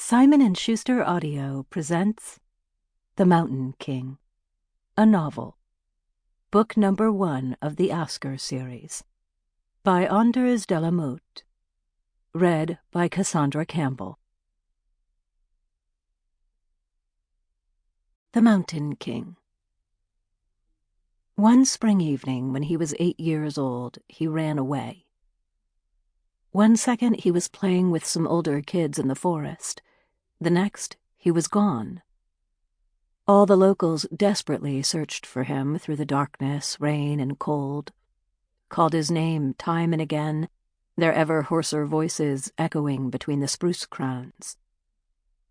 Simon & Schuster Audio presents The Mountain King, a novel, book number 1 of the Asker series, by Anders de la Motte, read by Cassandra Campbell. The Mountain King. One spring evening when he was 8 years old, he ran away. One second he was playing with some older kids in the forest. The next, he was gone. All the locals desperately searched for him through the darkness, rain, and cold, called his name time and again, their ever hoarser voices echoing between the spruce crowns.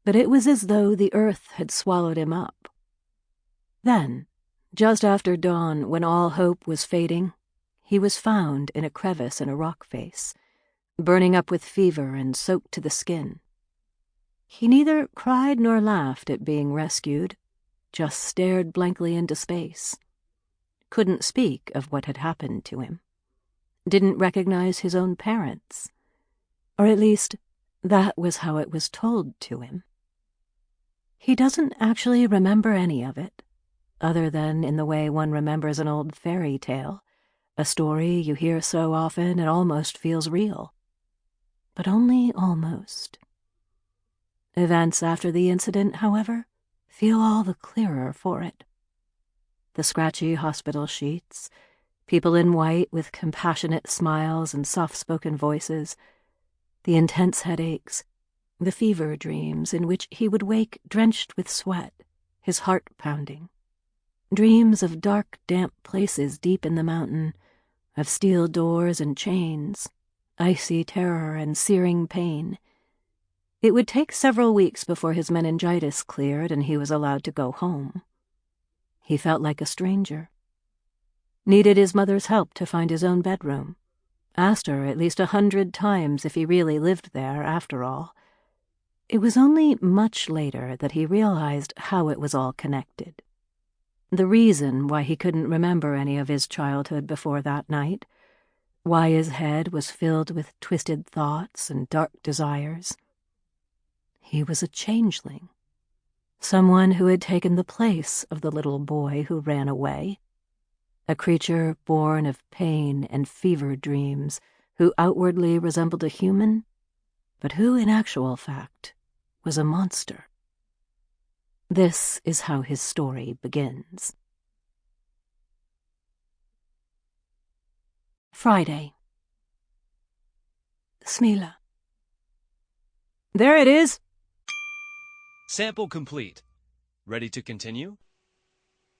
But it was as though the earth had swallowed him up. Then, just after dawn, when all hope was fading, he was found in a crevice in a rock face, burning up with fever and soaked to the skin. He neither cried nor laughed at being rescued, just stared blankly into space. Couldn't speak of what had happened to him. Didn't recognize his own parents. Or at least, that was how it was told to him. He doesn't actually remember any of it, other than in the way one remembers an old fairy tale, a story you hear so often it almost feels real. But only almost. Events after the incident, however, feel all the clearer for it. The scratchy hospital sheets, people in white with compassionate smiles and soft-spoken voices, the intense headaches, the fever dreams in which he would wake drenched with sweat, his heart pounding, dreams of dark, damp places deep in the mountain, of steel doors and chains, icy terror and searing pain. It would take several weeks before his meningitis cleared and he was allowed to go home. He felt like a stranger. Needed his mother's help to find his own bedroom. Asked her at least 100 times if he really lived there, after all. It was only much later that he realized how it was all connected. The reason why he couldn't remember any of his childhood before that night, why his head was filled with twisted thoughts and dark desires. He was a changeling, someone who had taken the place of the little boy who ran away, a creature born of pain and fever dreams who outwardly resembled a human, but who in actual fact was a monster. This is how his story begins. Friday. Smila. There it is! Sample complete. Ready to continue?